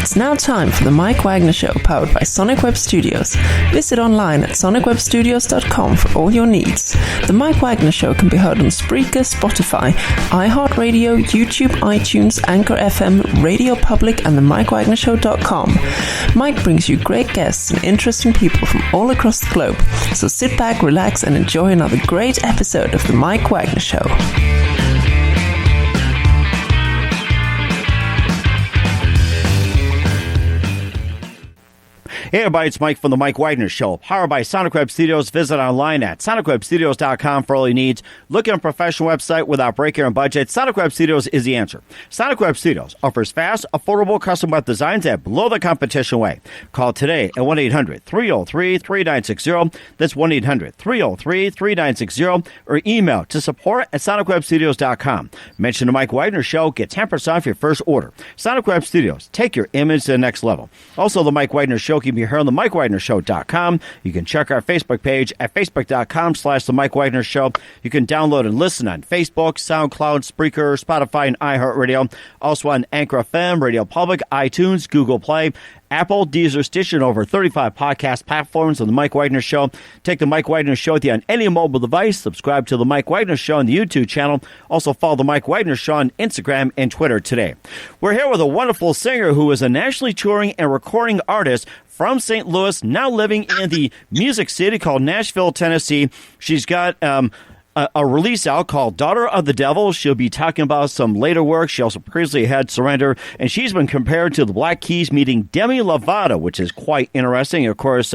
It's now time for the Mike Wagner Show, powered by Sonic Web Studios. Visit online at sonicwebstudios.com for all your needs. The Mike Wagner Show can be heard on Spreaker, Spotify, iHeartRadio, YouTube, iTunes, Anchor FM, Radio Public, and the MikeWagnerShow.com. Mike brings you great guests and interesting people from all across the globe. So sit back, relax, and enjoy another great episode of the Mike Wagner Show. Hey everybody, it's Mike from the Mike Wagner Show, powered by Sonic Web Studios. Visit online at sonicwebstudios.com for all your needs. Look at a professional website without breaking your budget. Sonic Web Studios is the answer. Sonic Web Studios offers fast, affordable custom web designs that blow the competition away. Call today at 1-800-303-3960. That's 1-800-303-3960. Or email to support at sonicwebstudios.com. Mention the Mike Wagner Show. Get 10% off your first order. Sonic Web Studios. Take your image to the next level. Also, the Mike Wagner Show can be heard on the MikeWagnerShow.com. You can check our Facebook page at facebook.com/The Mike Wagner Show. You can download and listen on Facebook, SoundCloud, Spreaker, Spotify, and iHeartRadio. Also on Anchor FM, Radio Public, iTunes, Google Play, Apple, Deezer, Stitcher, and over 35 podcast platforms on The Mike Wagner Show. Take The Mike Wagner Show with you on any mobile device. Subscribe to The Mike Wagner Show on the YouTube channel. Also follow The Mike Wagner Show on Instagram and Twitter today. We're here with a wonderful singer who is a nationally touring and recording artist from St. Louis, now living in the music city called Nashville, Tennessee. She's got a release out called Daughter of the Devil. She'll be talking about some later work. She also previously had Surrender, and she's been compared to the Black Keys meeting Demi Lovato, which is quite interesting. Of course,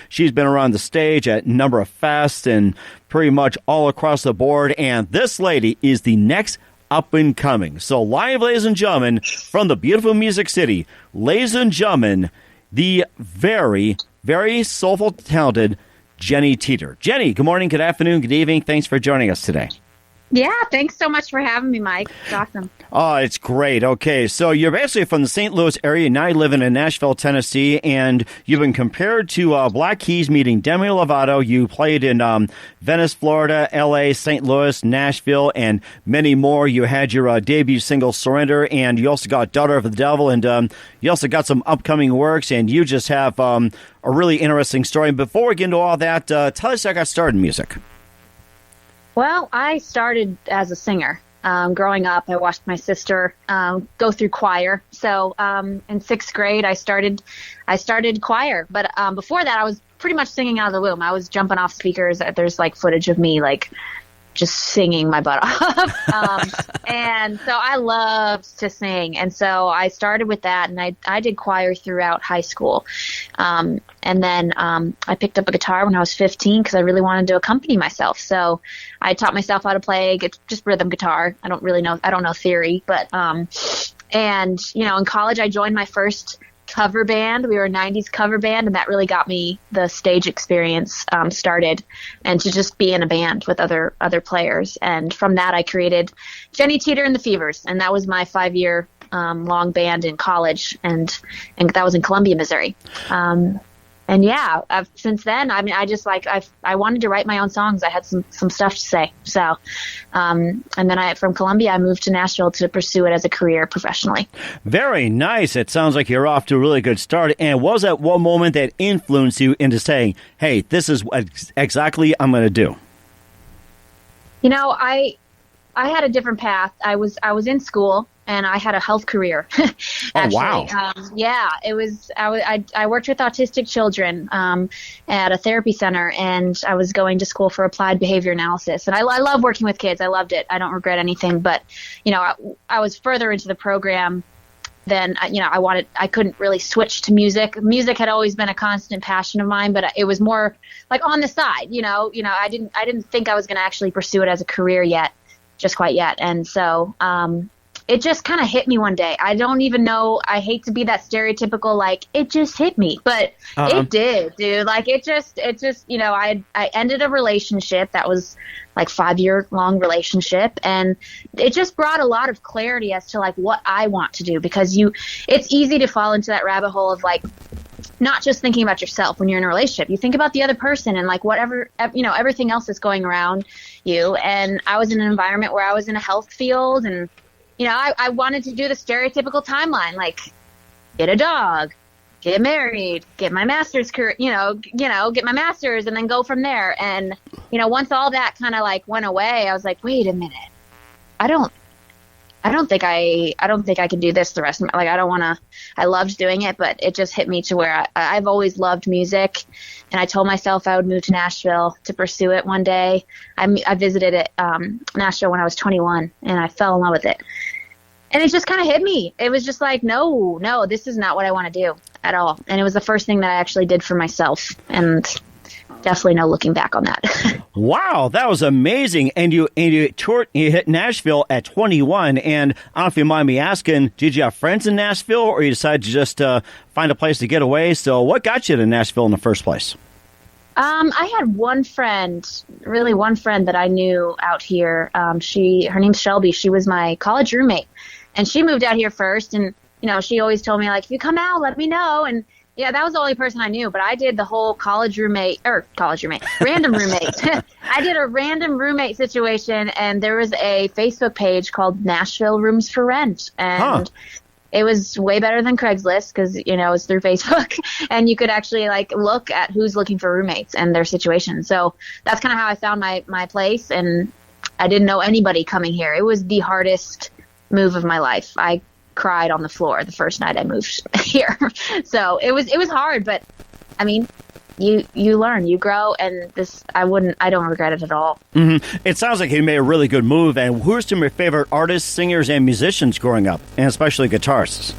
she's been around the stage at a number of fests and pretty much all across the board, and this lady is the next up and coming. So live, ladies and gentlemen, from the beautiful music city, ladies and gentlemen, the very, very soulful, talented Jenny Teator. Jenny, good morning, good afternoon, good evening. Thanks for joining us today. Yeah, thanks so much for having me, Mike. It's awesome. Oh, it's great. Okay, so you're basically from the St. Louis area. Now you live in Nashville, Tennessee, and you've been compared to Black Keys meeting Demi Lovato. You played in Venice, Florida, L.A., St. Louis, Nashville, and many more. You had your debut single, Surrender, and you also got Daughter of the Devil, and you also got some upcoming works, and you just have a really interesting story. Before we get into all that, tell us how you got started in music. Well, I started as a singer. Growing up, I watched my sister go through choir. So in sixth grade, I started choir. But before that, I was pretty much singing out of the womb. I was jumping off speakers. There's like footage of me like just singing my butt off. And so I loved to sing. And so I started with that, and I did choir throughout high school. And then I picked up a guitar when I was 15 because I really wanted to accompany myself. So I taught myself how to play just rhythm guitar. I don't know theory, but and in college I joined my first cover band. We were a 90s cover band, and that really got me the stage experience started, and to just be in a band with other players. And from that, I created Jenny Teator and the Fevers, and that was my 5-year long band in college, and that was in Columbia, Missouri. And yeah, since then, I mean, I wanted to write my own songs. I had some stuff to say. So, and then from Columbia, I moved to Nashville to pursue it as a career professionally. Very nice. It sounds like you're off to a really good start. And what was that one moment that influenced you into saying, hey, this is what exactly I'm going to do? I had a different path. I was in school, and I had a health career. Actually. Oh, wow. It was, I worked with autistic children at a therapy center, and I was going to school for applied behavior analysis. And I love working with kids. I loved it. I don't regret anything. But, I was further into the program than, I couldn't really switch to music. Music had always been a constant passion of mine, but it was more like on the side, I didn't think I was going to actually pursue it as a career just quite yet. And so, it just kind of hit me one day. I don't even know. I hate to be that stereotypical, like, it just hit me, but it did, dude. Like, it just, I ended a relationship that was like 5-year long relationship. And it just brought a lot of clarity as to like what I want to do, because it's easy to fall into that rabbit hole of like, not just thinking about yourself when you're in a relationship. You think about the other person and like whatever, everything else that's going around you. And I was in an environment where I was in a health field, and I wanted to do the stereotypical timeline, like get a dog, get married, get my master's career, get my master's, and then go from there. And, once all that kind of like went away, I was like, wait a minute, I don't think I can do this the rest of my, I loved doing it, but it just hit me to where I've always loved music. And I told myself I would move to Nashville to pursue it one day. I visited Nashville when I was 21, and I fell in love with it. And it just kind of hit me. It was just like, no, this is not what I want to do at all. And it was the first thing that I actually did for myself. And definitely no looking back on that. Wow, that was amazing. And you hit Nashville at 21. And I don't know if you mind me asking, did you have friends in Nashville, or you decided to just find a place to get away? So what got you to Nashville in the first place? I had one friend that I knew out here. Her name's Shelby. She was my college roommate. And she moved out here first, and, she always told me, like, if you come out, let me know. And, yeah, that was the only person I knew. But I did the whole random roommate. I did a random roommate situation, and there was a Facebook page called Nashville Rooms for Rent. And it was way better than Craigslist because, it's through Facebook. And you could actually, like, look at who's looking for roommates and their situation. So that's kind of how I found my place. And I didn't know anybody coming here. It was the hardest move of my life. I cried on the floor the first night I moved here. So it was hard, but I mean, you learn, you grow, and I don't regret it at all. Mm-hmm. It sounds like you made a really good move. And who are some of your favorite artists, singers, and musicians growing up, and especially guitarists?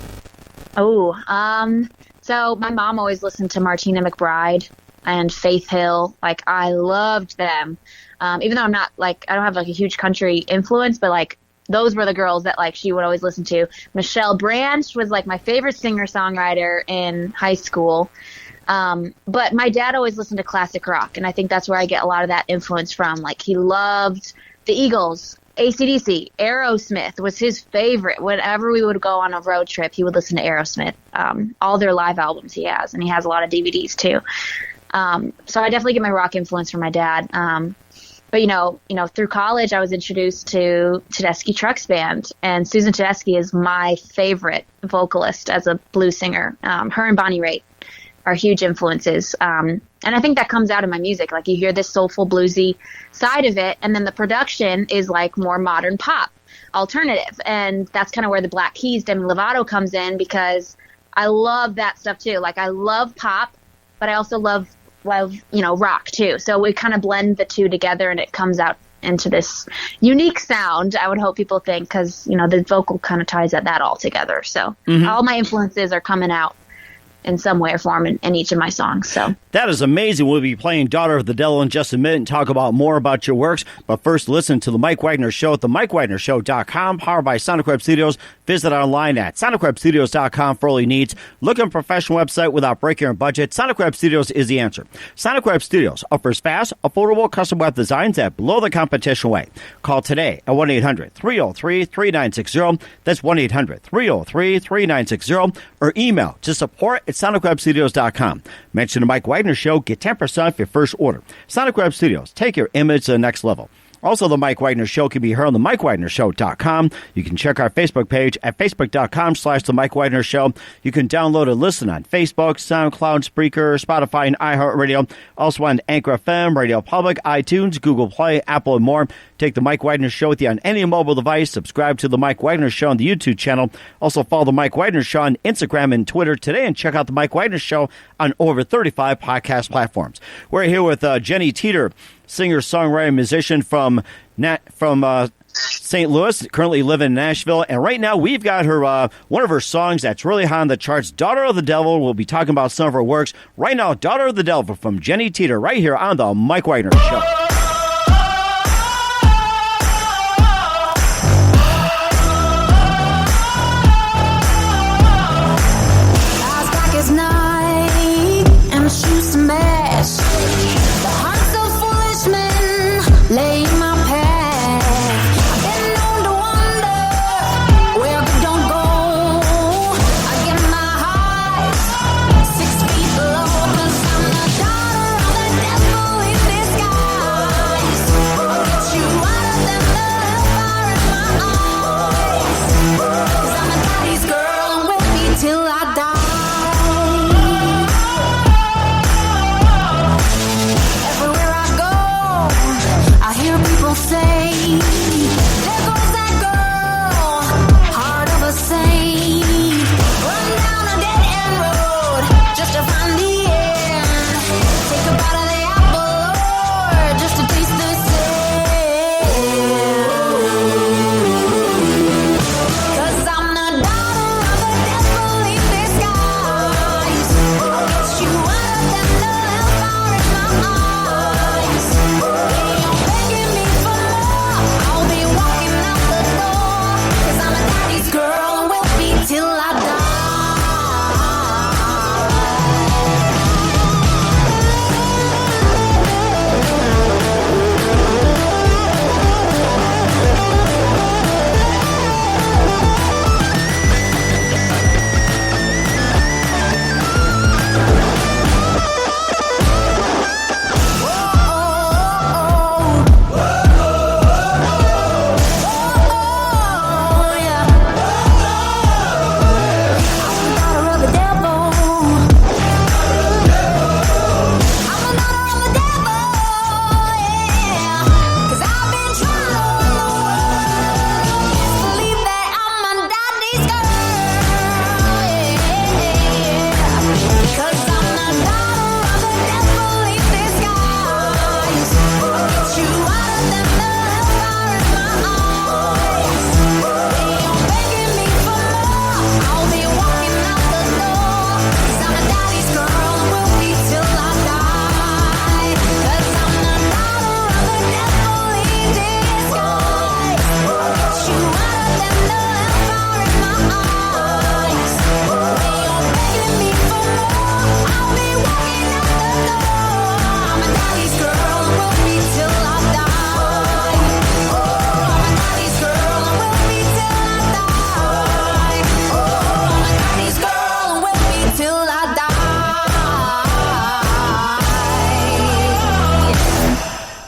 So my mom always listened to Martina McBride and Faith Hill. Like, I loved them. Even though I'm not, like, I don't have, like, a huge country influence, but, like, those were the girls that, like, she would always listen to. Michelle Branch was, like, my favorite singer-songwriter in high school. But my dad always listened to classic rock, and I think that's where I get a lot of that influence from. Like, he loved the Eagles, AC/DC, Aerosmith was his favorite. Whenever we would go on a road trip, he would listen to Aerosmith. All their live albums he has, and he has a lot of DVDs too. So I definitely get my rock influence from my dad. But through college, I was introduced to Tedeschi Trucks Band, and Susan Tedeschi is my favorite vocalist as a blues singer. Her and Bonnie Raitt are huge influences. And I think that comes out in my music. Like, you hear this soulful, bluesy side of it, and then the production is like more modern pop, alternative. And that's kind of where the Black Keys, Demi Lovato comes in, because I love that stuff too. Like, I love pop, but I also love rock too. So we kind of blend the two together, and it comes out into this unique sound, I would hope people think, because, the vocal kind of ties that all together. So all my influences are coming out in some way or form in each of my songs. So that is amazing. We'll be playing Daughter of the Devil in just a minute and talk about more about your works. But first, listen to The Mike Wagner Show at themikewagnershow.com, powered by Sonic Web Studios. Visit online at sonicwebstudios.com for all your needs. Look at a professional website without breaking your budget. Sonic Web Studios is the answer. Sonic Web Studios offers fast, affordable custom web designs that blow the competition away. Call today at 1-800-303-3960. That's 1-800-303-3960. Or email to support@sonicwebstudios.com. Mention the Mike Wagner Show. Get 10% off your first order. Sonic Web Studios. Take your image to the next level. Also, The Mike Wagner Show can be heard on themikewagnershow.com. You can check our Facebook page at facebook.com/The Mike Wagner Show. You can download and listen on Facebook, SoundCloud, Spreaker, Spotify, and iHeartRadio. Also on Anchor FM, Radio Public, iTunes, Google Play, Apple, and more. Take The Mike Wagner Show with you on any mobile device. Subscribe to The Mike Wagner Show on the YouTube channel. Also follow The Mike Wagner Show on Instagram and Twitter today, and check out The Mike Wagner Show on over 35 podcast platforms. We're here with Jenny Teator, singer, songwriter, musician from St. Louis, currently living in Nashville. And right now we've got her one of her songs that's really high on the charts, Daughter of the Devil. We'll be talking about some of her works. Right now, Daughter of the Devil from Jenny Teator right here on The Mike Wagner Show. Shoes to match. The hearts of foolish men lay in my path. I've been known to wonder where good don't go. I get my heart 6 feet below, 'cause I'm the daughter of the devil in disguise.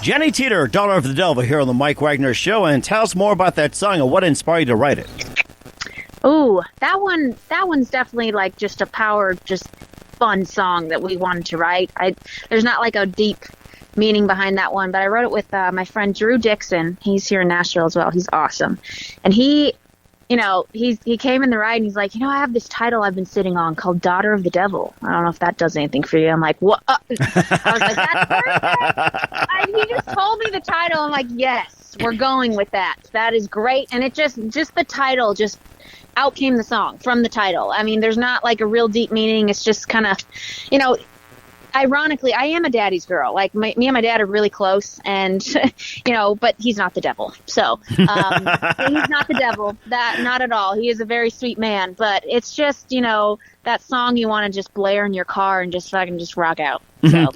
Jenny Teator, Daughter of the Devil, here on the Mike Wagner Show, and tell us more about that song and what inspired you to write it. Ooh, that one's definitely like just a just fun song that we wanted to write. There's not like a deep meaning behind that one, but I wrote it with my friend Drew Dixon. He's here in Nashville as well. He's awesome. And he came in the ride and he's like, I have this title I've been sitting on called Daughter of the Devil. I don't know if that does anything for you. I'm like, what? I was like, that's perfect. He just told me the title. I'm like, yes, we're going with that. That is great. And it just the title, just out came the song from the title. I mean, there's not like a real deep meaning. It's just kind of, ironically, I am a daddy's girl. Like me and my dad are really close, and but he's not the devil. So he's not the devil. That not at all. He is a very sweet man. But it's just that song you want to just blare in your car and just fucking just rock out. So.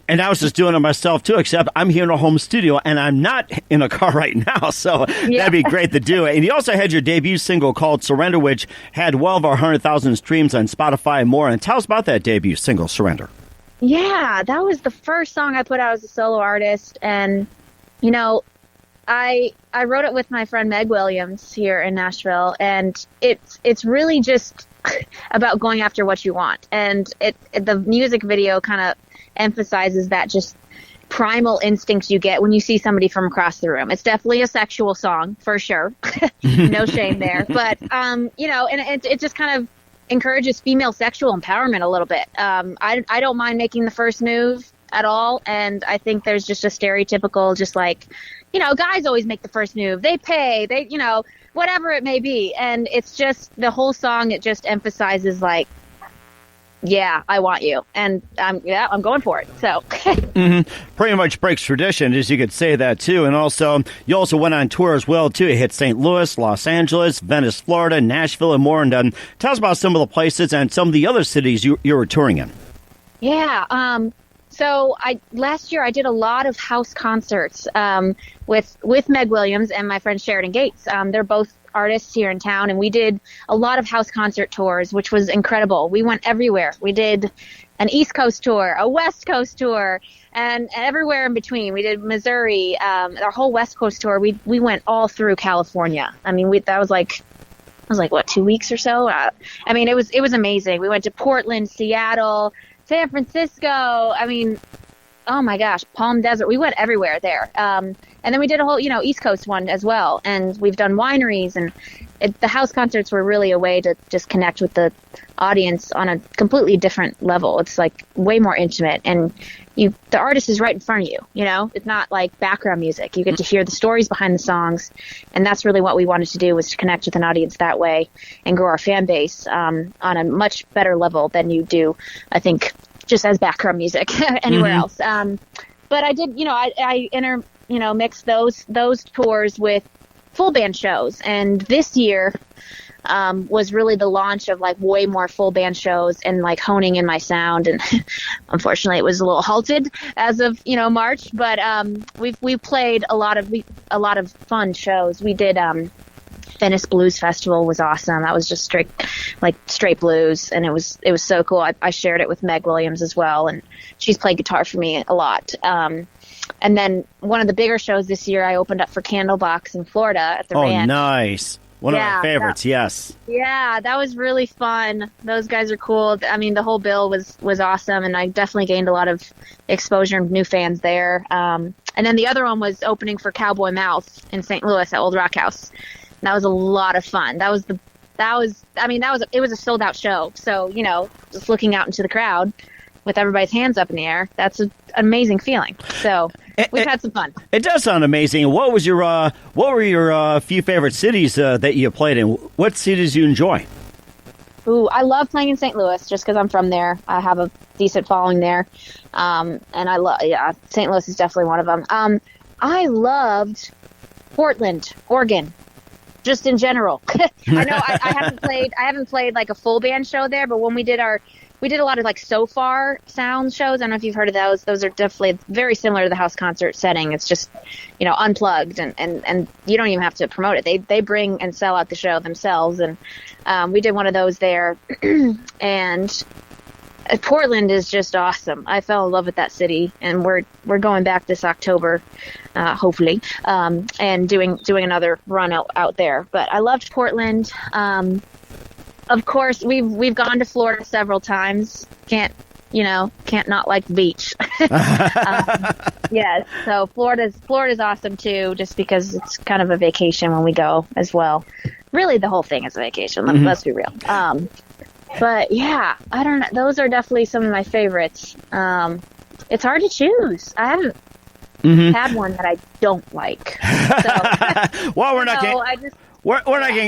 and I was just doing it myself too, except I'm here in a home studio and I'm not in a car right now, so that'd be great to do it. And you also had your debut single called Surrender, which had well over 100,000 streams on Spotify and more. And tell us about that debut single, Surrender. Yeah, that was the first song I put out as a solo artist, and I wrote it with my friend Meg Williams here in Nashville, and it's really just about going after what you want, and the music video kind of emphasizes that just primal instinct you get when you see somebody from across the room. It's definitely a sexual song for sure, no shame there, but and it just kind of encourages female sexual empowerment a little bit. I don't mind making the first move at all, and I think there's just a stereotypical, just like, guys always make the first move. They pay, they, whatever it may be. And it's just the whole song, it just emphasizes like, yeah, I want you. And I'm going for it. So pretty much breaks tradition, as you could say that too. And also, you also went on tour as well too. You hit St. Louis, Los Angeles, Venice, Florida, Nashville, and more. And tell us about some of the places and some of the other cities you were touring in. Yeah. So last year I did a lot of house concerts with Meg Williams and my friend Sheridan Gates. They're both artists here in town, and we did a lot of house concert tours, which was incredible. We went everywhere. We did an East Coast tour, a West Coast tour, and everywhere in between. We did Missouri, our whole West Coast tour. We went all through California. I mean, that was like what, 2 weeks or so. I mean, it was amazing. We went to Portland, Seattle, San Francisco. I mean, oh my gosh, Palm Desert. We went everywhere there. And then we did a whole, East Coast one as well. And we've done wineries, and the house concerts were really a way to just connect with the audience on a completely different level. It's like way more intimate, and the artist is right in front of you. It's not like background music. You get to hear the stories behind the songs. And that's really what we wanted to do, was to connect with an audience that way and grow our fan base on a much better level than you do, I think, just as background music anywhere else. But I did, I mixed those tours with full band shows. And this year was really the launch of like way more full band shows and like honing in my sound. And unfortunately it was a little halted as of, March, but we played a lot of fun shows. We did Venice Blues Festival was awesome. That was just straight blues, and it was so cool. I shared it with Meg Williams as well, and she's played guitar for me a lot. And then one of the bigger shows this year, I opened up for Candlebox in Florida at the Ranch. Oh, nice. One of my favorites, yes. Yeah, that was really fun. Those guys are cool. I mean, the whole bill was awesome, and I definitely gained a lot of exposure and new fans there. And then the other one was opening for Cowboy Mouth in St. Louis at Old Rock House. That was a lot of fun. It was a sold out show. So, just looking out into the crowd with everybody's hands up in the air, that's an amazing feeling. So we've had some fun. It does sound amazing. What were your few favorite cities that you played in? What cities you enjoy? Ooh, I love playing in St. Louis just because I'm from there. I have a decent following there. And I love, St. Louis is definitely one of them. I loved Portland, Oregon. Just in general. I know I haven't played like a full band show there, but when we did a lot of like So Far sound shows. I don't know if you've heard of those. Those are definitely very similar to the house concert setting. It's just, unplugged and you don't even have to promote it. They bring and sell out the show themselves. And we did one of those there. And Portland is just awesome. I fell in love with that city, and we're going back this October, hopefully, and doing another run out there. But I loved Portland. Of course, we've gone to Florida several times. Can't not like the beach. Yeah, so Florida's awesome too, just because it's kind of a vacation when we go as well. Really, the whole thing is a vacation. Let's be real. But yeah, I don't know. Those are definitely some of my favorites. It's hard to choose. I haven't had one that I don't like. So, well, we're not going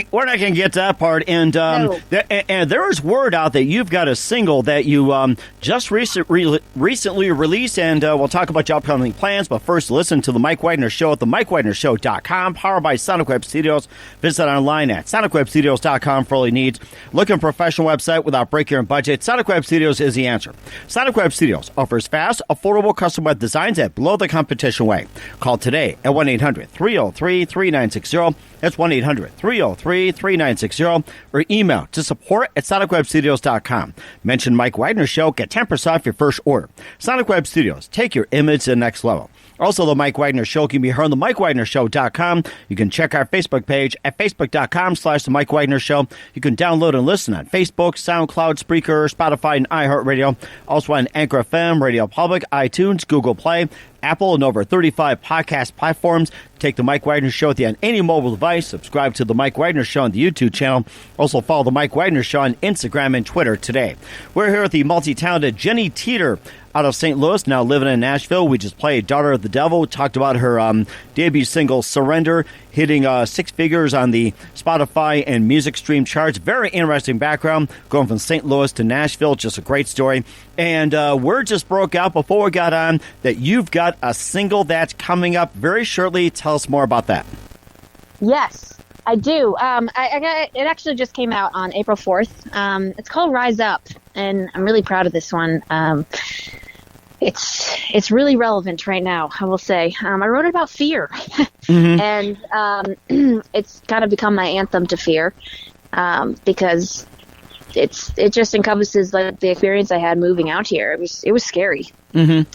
to get to that part. And No. And there is word out that you've got a single that you just recently released, and we'll talk about your upcoming plans. But first, listen to the Mike Wagner Show at the MikeWagnerShow.com, powered by Sonic Web Studios. Visit online at SonicWebStudios.com for all your needs. Look at a professional website without breaking your budget. Sonic Web Studios is the answer. Sonic Web Studios offers fast, affordable custom web designs at below the competition rate. Call today at 1-800-303-3960. That's 1-800-303-3960, or email to support@sonicwebstudios.com. Mention Mike Wagner Show, get 10% off your first order. Sonic Web Studios, take your image to the next level. Also, the Mike Wagner Show can be heard on the MikeWagnerShow.com. You can check our Facebook page at Facebook.com/The Mike Wagner Show. You can download and listen on Facebook, SoundCloud, Spreaker, Spotify, and iHeartRadio. Also on Anchor FM, Radio Public, iTunes, Google Play, Apple, and over 35 podcast platforms. Take the Mike Wagner Show with you on any mobile device. Subscribe to the Mike Wagner Show on the YouTube channel. Also follow the Mike Wagner Show on Instagram and Twitter today. We're here with the multi-talented Jenny Teator out of St. Louis, now living in Nashville. We just played Daughter of the Devil. We talked about her debut single, Surrender, hitting 6 figures on the Spotify and music stream charts. Very interesting background, going from St. Louis to Nashville. Just a great story. And word just broke out before we got on that you've got a single that's coming up very shortly. Tell us more about that. Yes, I do. It actually just came out on April 4th. It's called Rise Up, and I'm really proud of this one. It's really relevant right now, I will say. I wrote it about fear, and it's kind of become my anthem to fear, because it just encompasses like the experience I had moving out here. It was scary. I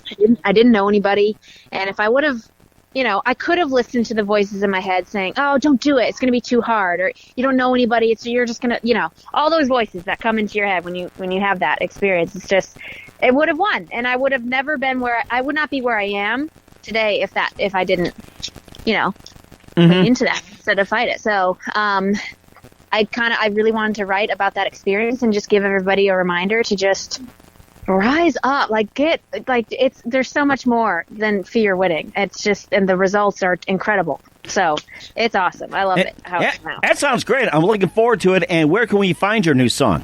didn't know anybody, and if I would have, I could have listened to the voices in my head saying, "Oh, don't do it. It's going to be too hard," or "You don't know anybody. You're just going to," all those voices that come into your head when you have that experience. It's just, it would have won, and I would have never been I would not be where I am today if I didn't, lean into that instead of fight it. So, I really wanted to write about that experience and just give everybody a reminder to just rise up, there's so much more than fear winning. It's just, and the results are incredible. So it's awesome. I love it. That sounds great. I'm looking forward to it. And where can we find your new song?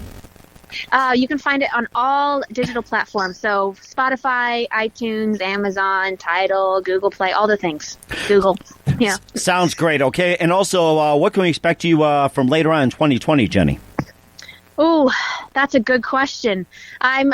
You can find it on all digital platforms. So Spotify, iTunes, Amazon, Tidal, Google Play, all the things. Google. Yeah. Sounds great. Okay. And also, what can we expect you from later on in 2020, Jenny? Oh, that's a good question. I'm,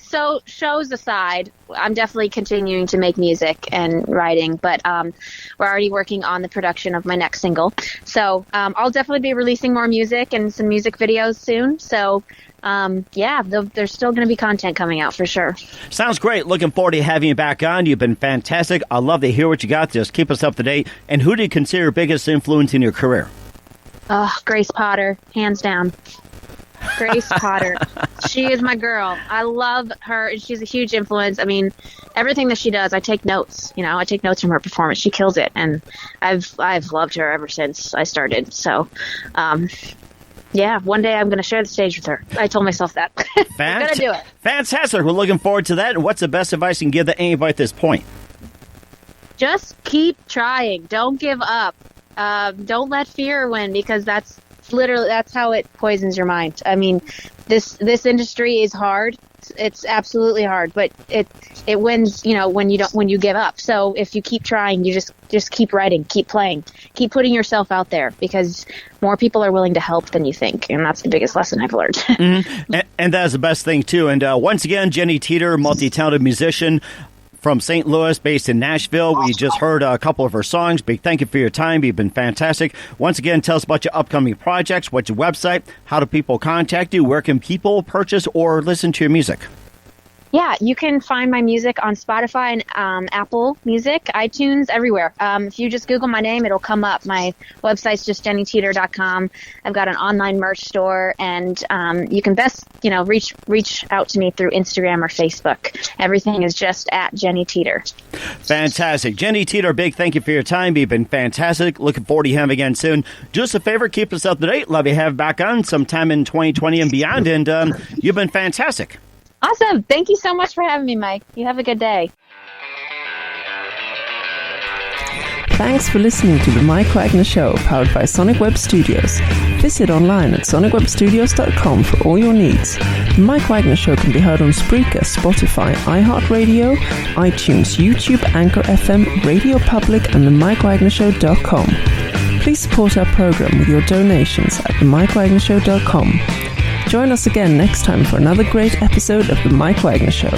so shows aside, I'm definitely continuing to make music and writing, but we're already working on the production of my next single. So I'll definitely be releasing more music and some music videos soon. So there's still going to be content coming out for sure. Sounds great. Looking forward to having you back on. You've been fantastic. I love to hear what you got. Just keep us up to date. And who do you consider your biggest influence in your career? Grace Potter, hands down. Grace Potter. She is my girl. I love her, and she's a huge influence. I mean, everything that she does, I take notes. I take notes from her performance. She kills it, and I've loved her ever since I started. So, one day I'm going to share the stage with her. I told myself that. I'm going to do it. Fantastic. We're looking forward to that. And what's the best advice you can give to anybody at this point? Just keep trying. Don't give up. Don't let fear win, because that's how it poisons your mind. I mean, this industry is hard. It's absolutely hard, but it wins, when you give up. So if you keep trying, you just keep writing, keep playing, keep putting yourself out there, because more people are willing to help than you think. And that's the biggest lesson I've learned. And that's the best thing too. And once again, Jenny Teator, multi-talented musician, from St. Louis, based in Nashville. We just heard a couple of her songs. Big thank you for your time. You've been fantastic. Once again, tell us about your upcoming projects, what's your website, how do people contact you, where can people purchase or listen to your music? Yeah, you can find my music on Spotify and Apple Music, iTunes, everywhere. If you just Google my name, it'll come up. My website's just jennyteator.com. I've got an online merch store, and you can best, reach out to me through Instagram or Facebook. Everything is just at Jenny Teator. Fantastic. Jenny Teator, big thank you for your time. You've been fantastic. Looking forward to having you again soon. Do us a favor, keep us up to date. Love you have back on sometime in 2020 and beyond, and you've been fantastic. Awesome. Thank you so much for having me, Mike. You have a good day. Thanks for listening to The Mike Wagner Show, powered by Sonic Web Studios. Visit online at sonicwebstudios.com for all your needs. The Mike Wagner Show can be heard on Spreaker, Spotify, iHeartRadio, iTunes, YouTube, Anchor FM, Radio Public, and themikewagnershow.com. Please support our program with your donations at themikewagnershow.com. Join us again next time for another great episode of The Mike Wagner Show.